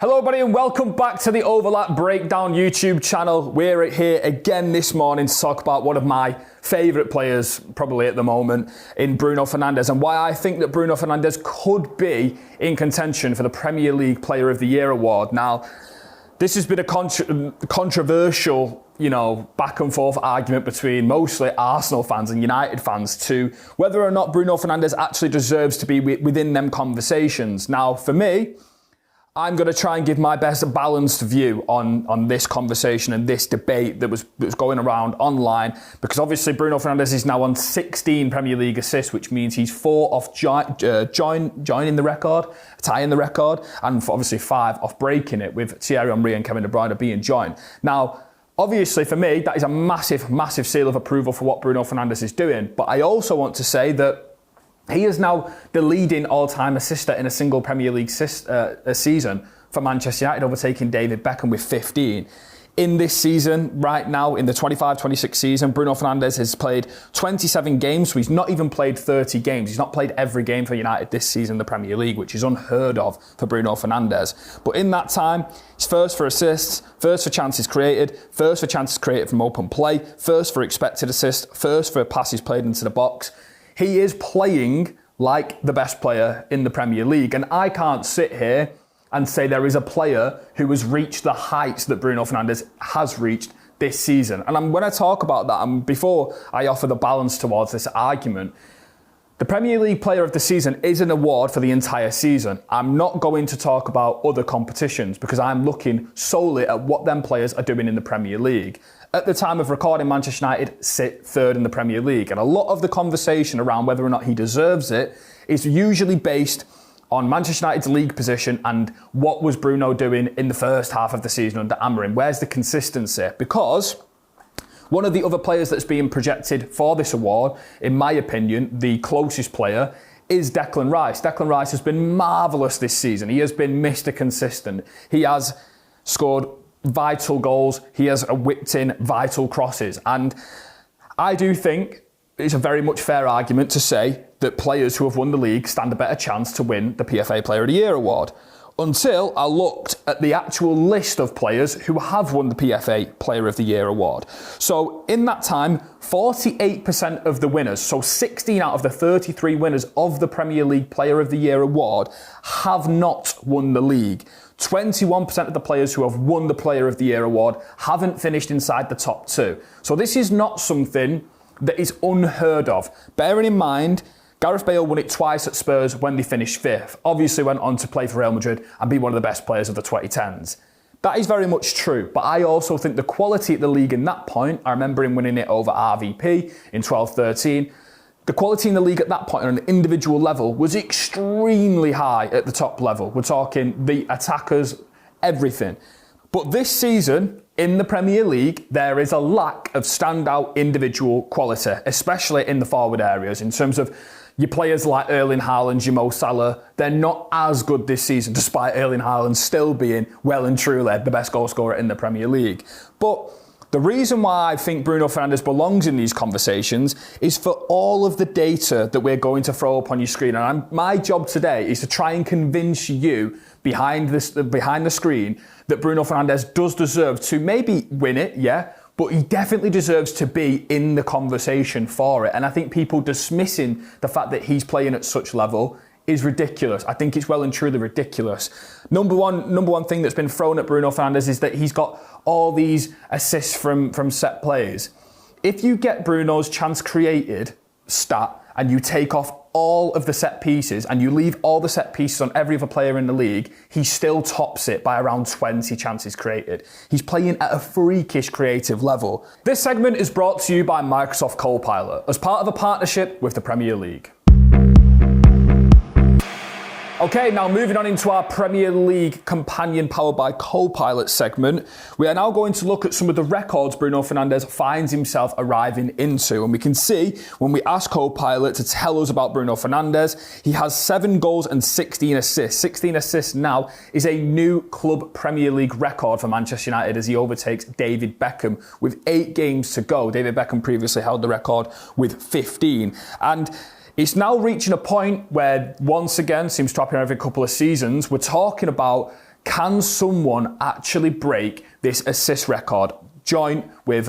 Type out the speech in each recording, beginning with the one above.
Hello everybody and welcome back to the Overlap Breakdown YouTube channel. We're here again this morning to talk about one of my favourite players probably at the moment in Bruno Fernandes and why I think that Bruno Fernandes could be in contention for the Premier League Player of the Year award. Now, this has been a controversial, back and forth argument between mostly Arsenal fans and United fans to whether or not Bruno Fernandes actually deserves to be within them conversations. Now, for me, I'm going to try and give my best balanced view on this conversation and this debate that was going around online, because obviously Bruno Fernandes is now on 16 Premier League assists, which means he's 4 off joining the record, tying the record, and obviously 5 off breaking it, with Thierry Henry and Kevin De Bruyne being joined. Now, obviously for me, that is a massive, massive seal of approval for what Bruno Fernandes is doing, but I also want to say that he is now the leading all-time assister in a single Premier League season for Manchester United, overtaking David Beckham with 15. In this season, right now, in the 25-26 season, Bruno Fernandes has played 27 games, so he's not even played 30 games. He's not played every game for United this season in the Premier League, which is unheard of for Bruno Fernandes. But in that time, he's first for assists, first for chances created, first for chances created from open play, first for expected assists, first for passes played into the box. He is playing like the best player in the Premier League. And I can't sit here and say there is a player who has reached the heights that Bruno Fernandes has reached this season. And when I talk about that, and before I offer the balance towards this argument, the Premier League Player of the Season is an award for the entire season. I'm not going to talk about other competitions because I'm looking solely at what them players are doing in the Premier League. At the time of recording, Manchester United sit third in the Premier League, and a lot of the conversation around whether or not he deserves it is usually based on Manchester United's league position and what was Bruno doing in the first half of the season under Amorim. Where's the consistency? Because one of the other players that's being projected for this award, in my opinion, the closest player, is Declan Rice. Declan Rice has been marvellous this season. He has been Mr. Consistent. He has scored vital goals. He has whipped in vital crosses. And I do think it's a very much fair argument to say that players who have won the league stand a better chance to win the PFA Player of the Year award. Until I looked at the actual list of players who have won the PFA Player of the Year award. So in that time, 48% of the winners, so 16 out of the 33 winners of the Premier League Player of the Year award, have not won the league. 21% of the players who have won the Player of the Year award haven't finished inside the top 2. So this is not something that is unheard of. Bearing in mind, Gareth Bale won it twice at Spurs when they finished 5th. Obviously went on to play for Real Madrid and be one of the best players of the 2010s. That is very much true, but I also think the quality at the league in that point, I remember him winning it over RVP in 12-13, the quality in the league at that point on an individual level was extremely high at the top level. We're talking the attackers, everything. But this season, in the Premier League, there is a lack of standout individual quality, especially in the forward areas. In terms of your players like Erling Haaland, your Mo Salah, they're not as good this season, despite Erling Haaland still being well and truly the best goal scorer in the Premier League. But the reason why I think Bruno Fernandes belongs in these conversations is for all of the data that we're going to throw up on your screen. And my job today is to try and convince you behind the screen that Bruno Fernandes does deserve to maybe win it, yeah, but he definitely deserves to be in the conversation for it. And I think people dismissing the fact that he's playing at such level is ridiculous. I think it's well and truly ridiculous. Number one thing that's been thrown at Bruno Fernandes is that he's got all these assists from set plays. If you get Bruno's chance created stat and you take off all of the set pieces and you leave all the set pieces on every other player in the league, he still tops it by around 20 chances created. He's playing at a freakish creative level. This segment is brought to you by Microsoft Copilot as part of a partnership with the Premier League. Okay, now moving on into our Premier League companion powered by Copilot segment, we are now going to look at some of the records Bruno Fernandes finds himself arriving into. And we can see when we ask Copilot to tell us about Bruno Fernandes, he has 7 goals and 16 assists. 16 assists now is a new club Premier League record for Manchester United as he overtakes David Beckham with 8 games to go. David Beckham previously held the record with 15. And it's now reaching a point where, once again, seems to happen every couple of seasons, we're talking about can someone actually break this assist record joint with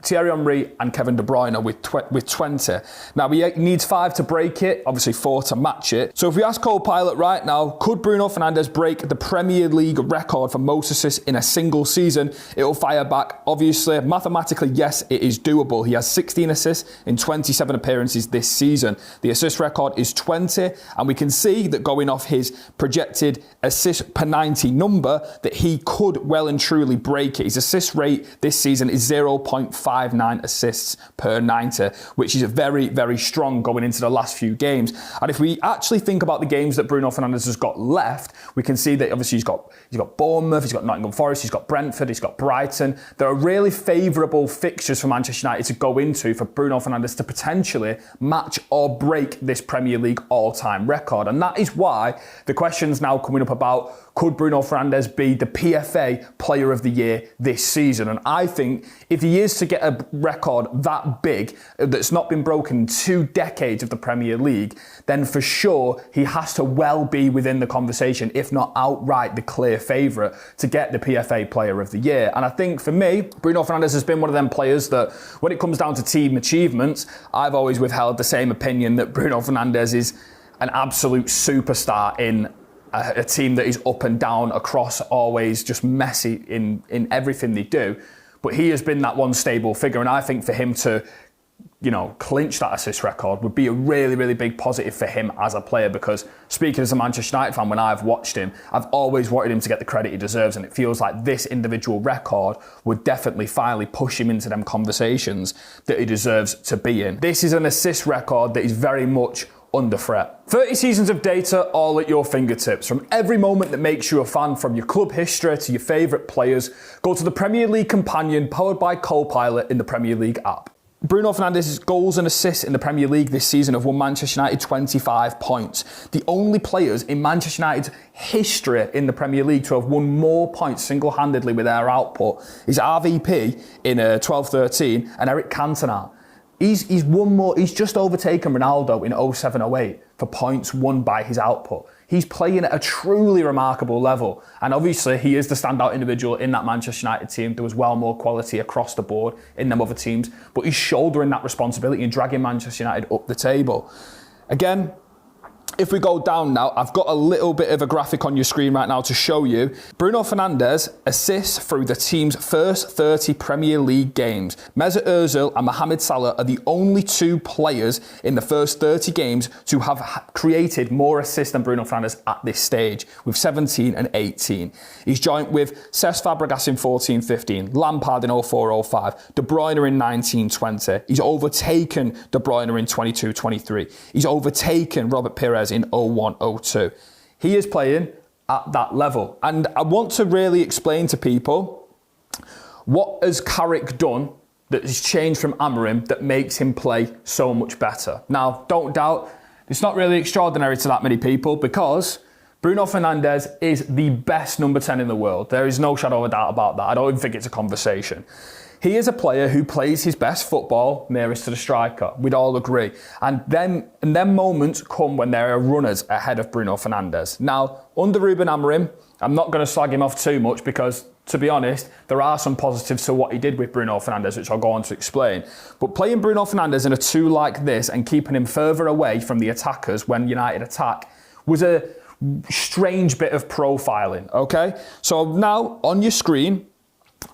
Thierry Henry and Kevin De Bruyne with 20. Now, he needs 5 to break it, obviously 4 to match it. So if we ask Copilot right now, could Bruno Fernandes break the Premier League record for most assists in a single season? It'll fire back, obviously, mathematically, yes, it is doable. He has 16 assists in 27 appearances this season. The assist record is 20, and we can see that going off his projected assist per 90 number, that he could well and truly break it. His assist rate this season is 0.59 assists per 90, which is very, very strong going into the last few games. And if we actually think about the games that Bruno Fernandes has got left, we can see that obviously he's got Bournemouth, he's got Nottingham Forest, he's got Brentford, he's got Brighton. There are really favourable fixtures for Manchester United to go into for Bruno Fernandes to potentially match or break this Premier League all-time record. And that is why the question's now coming up about, could Bruno Fernandes be the PFA Player of the Year this season? And I think if he is to get a record that big, that's not been broken in 2 decades of the Premier League, then for sure he has to well be within the conversation, if not outright the clear favourite to get the PFA Player of the Year. And I think for me, Bruno Fernandes has been one of them players that when it comes down to team achievements, I've always withheld the same opinion that Bruno Fernandes is an absolute superstar in a team that is up and down across, always just messy in everything they do. But he has been that one stable figure, and I think for him to, clinch that assist record would be a really, really big positive for him as a player, because speaking as a Manchester United fan, when I've watched him, I've always wanted him to get the credit he deserves, and it feels like this individual record would definitely finally push him into them conversations that he deserves to be in. This is an assist record that is very much under threat. 30 seasons of data all at your fingertips. From every moment that makes you a fan, from your club history to your favourite players, go to the Premier League Companion powered by Copilot in the Premier League app. Bruno Fernandes' goals and assists in the Premier League this season have won Manchester United 25 points. The only players in Manchester United's history in the Premier League to have won more points single-handedly with their output is RVP in 12-13 and Eric Cantona. He's won more. He's just overtaken Ronaldo in 07-08 for points won by his output. He's playing at a truly remarkable level. And obviously, he is the standout individual in that Manchester United team. There was well more quality across the board in them other teams. But he's shouldering that responsibility and dragging Manchester United up the table. Again, if we go down now, I've got a little bit of a graphic on your screen right now to show you. Bruno Fernandes assists through the team's first 30 Premier League games. Mesut Ozil and Mohamed Salah are the only 2 players in the first 30 games to have created more assists than Bruno Fernandes at this stage, with 17 and 18. He's joined with Cesc Fabregas in 14-15, Lampard in 04-05, De Bruyne in 19-20. He's overtaken De Bruyne in 22-23. He's overtaken Robert Pires in 01-02. He is playing at that level. And I want to really explain to people, what has Carrick done that has changed from Amorim that makes him play so much better? Now, don't doubt, it's not really extraordinary to that many people, because Bruno Fernandes is the best number 10 in the world. There is no shadow of a doubt about that. I don't even think it's a conversation. He is a player who plays his best football nearest to the striker. We'd all agree. And then moments come when there are runners ahead of Bruno Fernandes. Now, under Ruben Amorim, I'm not going to slag him off too much because, to be honest, there are some positives to what he did with Bruno Fernandes, which I'll go on to explain. But playing Bruno Fernandes in a 2 like this and keeping him further away from the attackers when United attack was a strange bit of profiling, okay? So now, on your screen,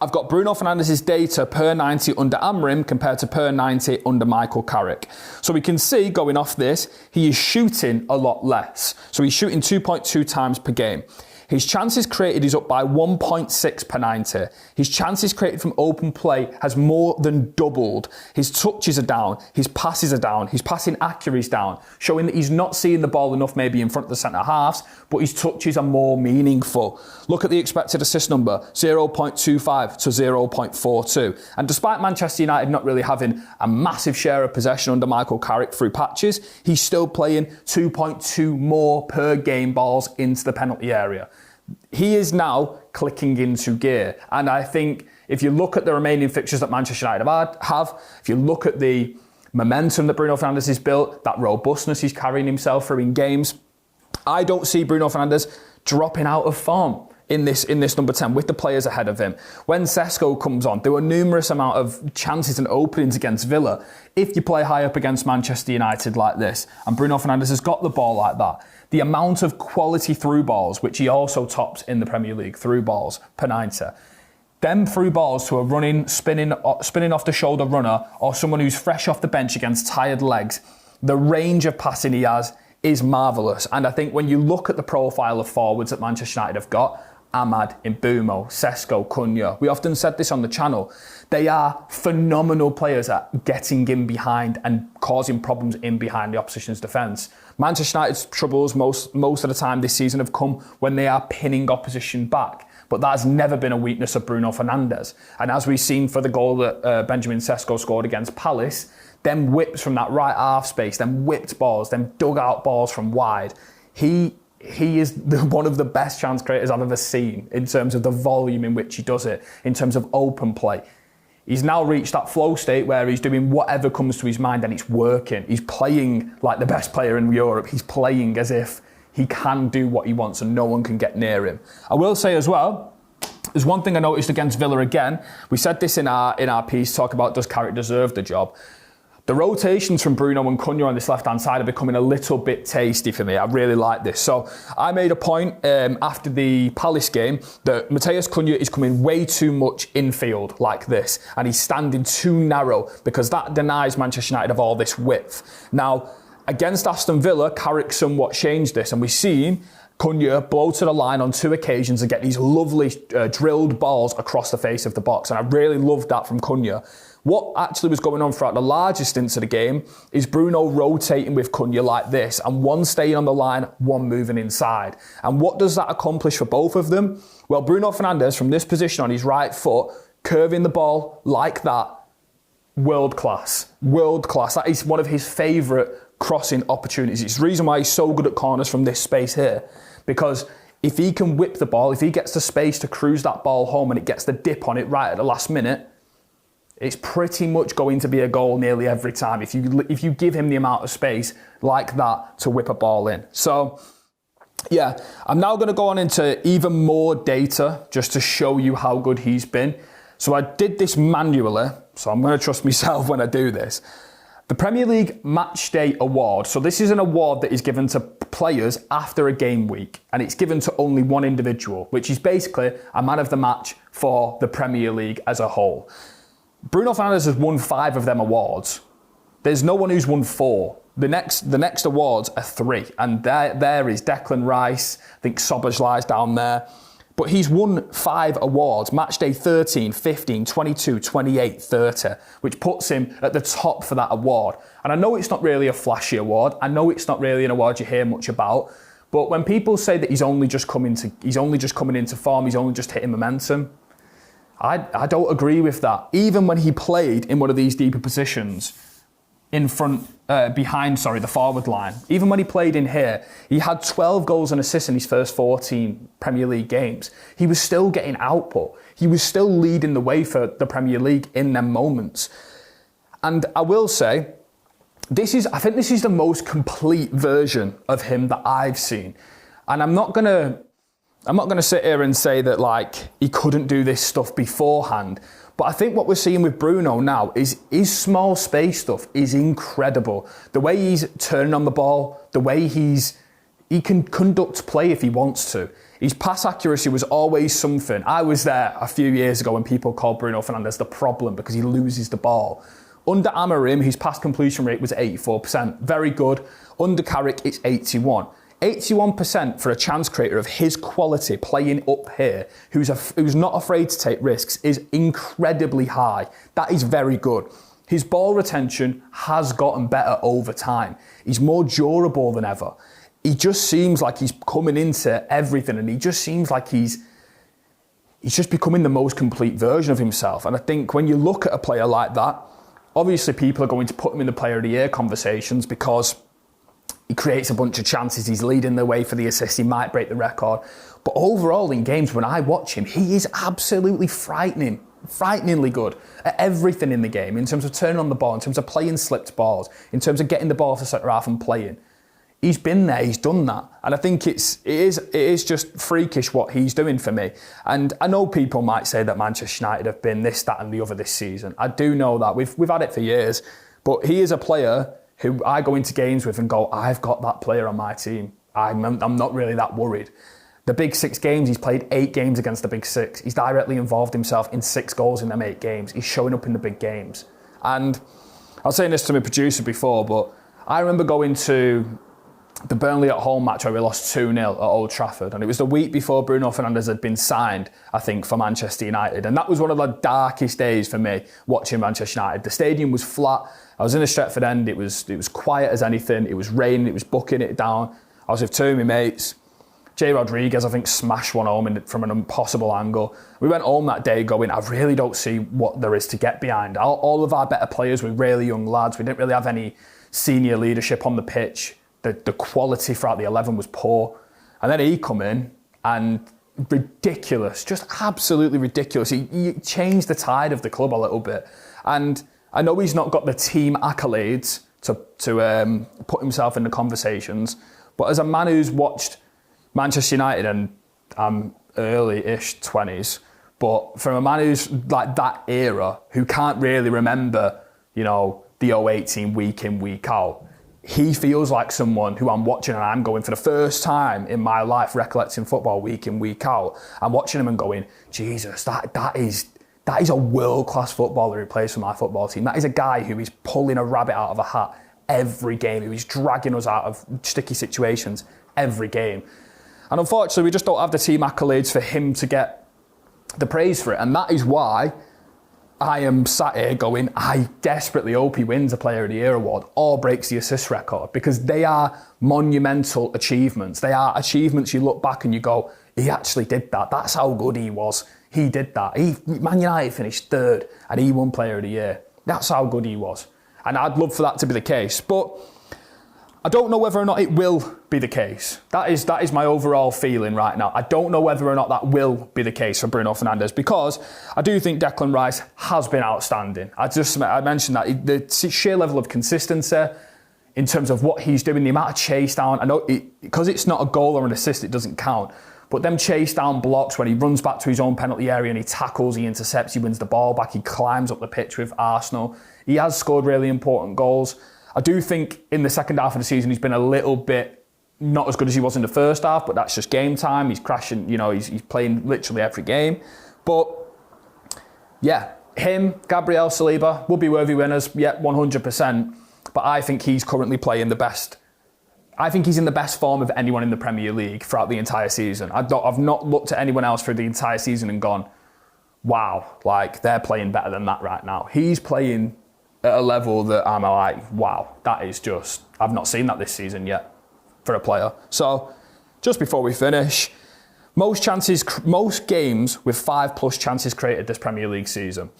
I've got Bruno Fernandes' data per 90 under Amorim compared to per 90 under Michael Carrick. So we can see, going off this, he is shooting a lot less. So he's shooting 2.2 times per game. His chances created is up by 1.6 per 90. His chances created from open play has more than doubled. His touches are down. His passes are down. His passing accuracy is down, showing that he's not seeing the ball enough maybe in front of the centre-halves, but his touches are more meaningful. Look at the expected assist number, 0.25 to 0.42. And despite Manchester United not really having a massive share of possession under Michael Carrick through patches, he's still playing 2.2 more per game balls into the penalty area. He is now clicking into gear. And I think if you look at the remaining fixtures that Manchester United have, if you look at the momentum that Bruno Fernandes has built, that robustness he's carrying himself through in games, I don't see Bruno Fernandes dropping out of form in this number 10 with the players ahead of him. When Sesko comes on, there were numerous amount of chances and openings against Villa. If you play high up against Manchester United like this, and Bruno Fernandes has got the ball like that, the amount of quality through balls, which he also tops in the Premier League, through balls per 90, them through balls to a running, spinning off the shoulder runner, or someone who's fresh off the bench against tired legs, the range of passing he has is marvellous. And I think when you look at the profile of forwards that Manchester United have got, Ahmad, Mbeumo, Sesko, Cunha, we often said this on the channel, they are phenomenal players at getting in behind and causing problems in behind the opposition's defence. Manchester United's troubles most of the time this season have come when they are pinning opposition back. But that has never been a weakness of Bruno Fernandes. And as we've seen for the goal that Benjamin Sesko scored against Palace, them whips from that right half space, them whipped balls, them dug out balls from wide, he is one of the best chance creators I've ever seen in terms of the volume in which he does it, in terms of open play. He's now reached that flow state where he's doing whatever comes to his mind and it's working. He's playing like the best player in Europe. He's playing as if he can do what he wants and no one can get near him. I will say as well, there's one thing I noticed against Villa again. We said this in our piece, talk about does Carrick deserve the job. The rotations from Bruno and Cunha on this left-hand side are becoming a little bit tasty for me. I really like this. So I made a point after the Palace game that Matheus Cunha is coming way too much infield like this, and he's standing too narrow because that denies Manchester United of all this width. Now, against Aston Villa, Carrick somewhat changed this, and we've seen Cunha blow to the line on 2 occasions and get these lovely drilled balls across the face of the box, and I really loved that from Cunha. What actually was going on throughout the largest stints of the game is Bruno rotating with Cunha like this, and one staying on the line, one moving inside. And what does that accomplish for both of them? Well, Bruno Fernandes, from this position on his right foot, curving the ball like that, world class. World class. That is one of his favourite crossing opportunities. It's the reason why he's so good at corners from this space here. Because if he can whip the ball, if he gets the space to cruise that ball home and it gets the dip on it right at the last minute, it's pretty much going to be a goal nearly every time if you give him the amount of space like that to whip a ball in. So, yeah, I'm now going to go on into even more data just to show you how good he's been. So I did this manually, so I'm going to trust myself when I do this. The Premier League Match Day Award. So this is an award that is given to players after a game week, and it's given to only one individual, which is basically a man of the match for the Premier League as a whole. Bruno Fernandes has won 5 of them awards. There's no one who's won 4. The next awards are 3, and there is Declan Rice. I think Szoboszlai's down there. But he's won 5 awards, match day 13, 15, 22, 28, 30, which puts him at the top for that award. And I know it's not really a flashy award. I know it's not really an award you hear much about. But when people say that he's only just coming into form, he's only just hitting momentum, I don't agree with that. Even when he played in one of these deeper positions, behind the forward line, even when he played in here, he had 12 goals and assists in his first 14 Premier League games. He was still getting output. He was still leading the way for the Premier League in them moments. And I will say, I think this is the most complete version of him that I've seen. And I'm not gonna sit here and say that he couldn't do this stuff beforehand. But I think what we're seeing with Bruno now is his small space stuff is incredible. The way he's turning on the ball, the way he can conduct play if he wants to. His pass accuracy was always something. I was there a few years ago when people called Bruno Fernandes the problem because he loses the ball. Under Amorim, his pass completion rate was 84%. Very good. Under Carrick, it's 81%. 81% for a chance creator of his quality playing up here, who's not afraid to take risks, is incredibly high. That is very good. His ball retention has gotten better over time. He's more durable than ever. He just seems like he's coming into everything, and he just seems like he's just becoming the most complete version of himself. And I think when you look at a player like that, obviously people are going to put him in the Player of the Year conversations because he creates a bunch of chances. He's leading the way for the assists. He might break the record. But overall in games, when I watch him, he is absolutely frighteningly good at everything in the game, in terms of turning on the ball, in terms of playing slipped balls, in terms of getting the ball to centre half and playing. he's been there, he's done that. And I think it is just freakish what he's doing for me. And I know people might say that Manchester United have been this, that and the other this season. I do know that. We've had it for years. But he is a player who I go into games with and go, I've got that player on my team. I'm not really that worried. The Big Six games, he's played 8 games against the Big Six. He's directly involved himself in 6 goals in them 8 games. He's showing up in the big games. And I was saying this to my producer before, but I remember going to the Burnley at home match where we lost 2-0 at Old Trafford. And it was the week before Bruno Fernandes had been signed, I think, for Manchester United. And that was one of the darkest days for me, watching Manchester United. The stadium was flat. I was in the Stretford End. It was quiet as anything. It was raining. It was bucking it down. I was with 2 of my mates. Jay Rodriguez, I think, smashed one home from an impossible angle. We went home that day going, I really don't see what there is to get behind. All of our better players were really young lads. We didn't really have any senior leadership on the pitch. The quality throughout the 11 was poor. And then he come in and ridiculous, just absolutely ridiculous. He changed the tide of the club a little bit. And I know he's not got the team accolades to put himself in the conversations, but as a man who's watched Manchester United, and I'm early-ish 20s, but from a man who's like that era, who can't really remember, the 08 team week in, week out, he feels like someone who I'm watching and I'm going for the first time in my life recollecting football week in, week out. I'm watching him and going, Jesus, that is a world-class footballer who plays for my football team. That is a guy who is pulling a rabbit out of a hat every game, who is dragging us out of sticky situations every game. And unfortunately, we just don't have the team accolades for him to get the praise for it. And that is why I am sat here going, I desperately hope he wins a Player of the Year award or breaks the assist record, because they are monumental achievements. They are achievements you look back and you go, he actually did that. That's how good he was. He did that. Man United finished 3rd and he won Player of the Year. That's how good he was. And I'd love for that to be the case. But I don't know whether or not it will be the case. That is my overall feeling right now. I don't know whether or not that will be the case for Bruno Fernandes, because I do think Declan Rice has been outstanding. I mentioned that the sheer level of consistency in terms of what he's doing, the amount of chase down. I know because it's not a goal or an assist, it doesn't count. But them chase down blocks when he runs back to his own penalty area and he tackles, he intercepts, he wins the ball back, he climbs up the pitch with Arsenal. He has scored really important goals. I do think in the second half of the season he's been a little bit not as good as he was in the first half, but that's just game time. He's crashing, he's playing literally every game. But yeah, him, Gabriel Saliba will be worthy winners, yeah, 100%. But I think he's currently playing the best. I think he's in the best form of anyone in the Premier League throughout the entire season. I've not looked at anyone else for the entire season and gone, wow, like they're playing better than that right now. He's playing at a level that I'm like, wow, that is just, I've not seen that this season yet for a player. So, just before we finish, most games with 5+ chances created this Premier League season.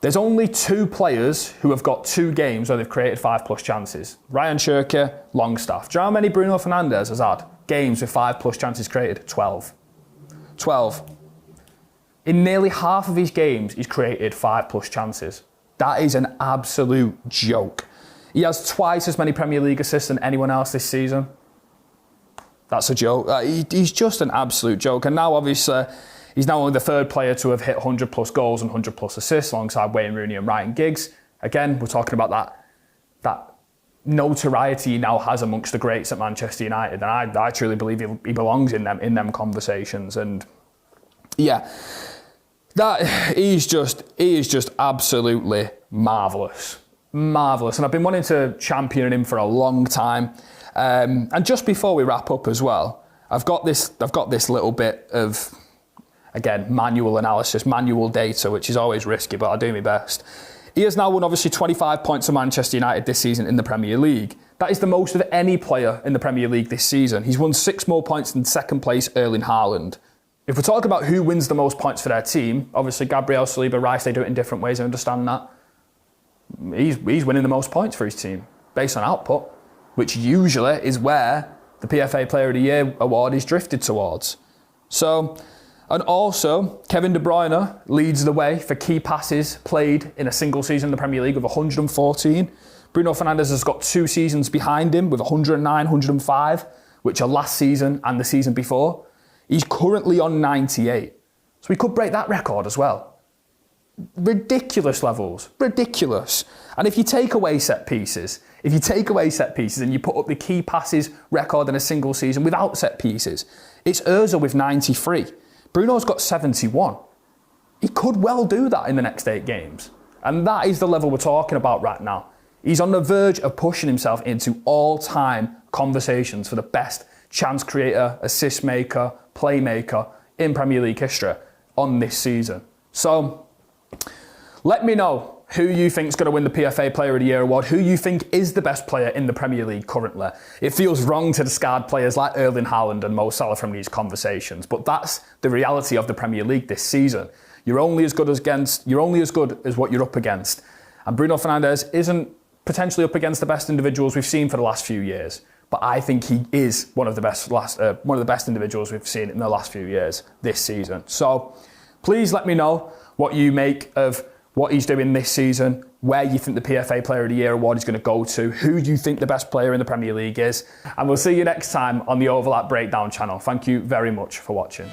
There's only 2 players who have got 2 games where they've created 5+ chances. Ryan Cherki, Longstaff. Do you know how many Bruno Fernandes has had games with 5+ chances created? 12. 12. In nearly half of his games, he's created 5+ chances. That is an absolute joke. He has twice as many Premier League assists than anyone else this season. That's a joke. He's just an absolute joke. And now, obviously, he's now only the 3rd player to have hit 100+ goals and 100+ assists alongside Wayne Rooney and Ryan Giggs. Again, we're talking about that notoriety he now has amongst the greats at Manchester United. And I truly believe he belongs in them conversations. And yeah, he is just absolutely marvellous. Marvellous. And I've been wanting to champion him for a long time. And just before we wrap up as well, I've got this little bit of, again, manual analysis, manual data, which is always risky, but I'll do my best. He has now won obviously 25 points for Manchester United this season in the Premier League. That is the most of any player in the Premier League this season. He's won 6 more points than second place Erling Haaland. If we're talking about who wins the most points for their team, obviously Gabriel Saliba, Rice, they do it in different ways, I understand that. He's winning the most points for his team based on output, which usually is where the PFA Player of the Year award is drifted towards. So, and also, Kevin De Bruyne leads the way for key passes played in a single season in the Premier League with 114. Bruno Fernandes has got 2 seasons behind him with 109, 105, which are last season and the season before. He's currently on 98. So we could break that record as well. Ridiculous levels, ridiculous. And if you take away set pieces, and you put up the key passes record in a single season without set pieces, it's Ozil with 93. Bruno's got 71. He could well do that in the next 8 games. And that is the level we're talking about right now. He's on the verge of pushing himself into all-time conversations for the best chance creator, assist maker, playmaker in Premier League history on this season. So let me know who you think is going to win the PFA Player of the Year award, who you think is the best player in the Premier League currently. It feels wrong to discard players like Erling Haaland and Mo Salah from these conversations, but that's the reality of the Premier League this season. You're only as good as what you're up against. And Bruno Fernandes isn't potentially up against the best individuals we've seen for the last few years, but I think he is one of the best individuals we've seen in the last few years this season. So please let me know what you make of what he's doing this season, where you think the PFA Player of the Year award is going to go to, who you think the best player in the Premier League is, and we'll see you next time on the Overlap Breakdown channel. Thank you very much for watching.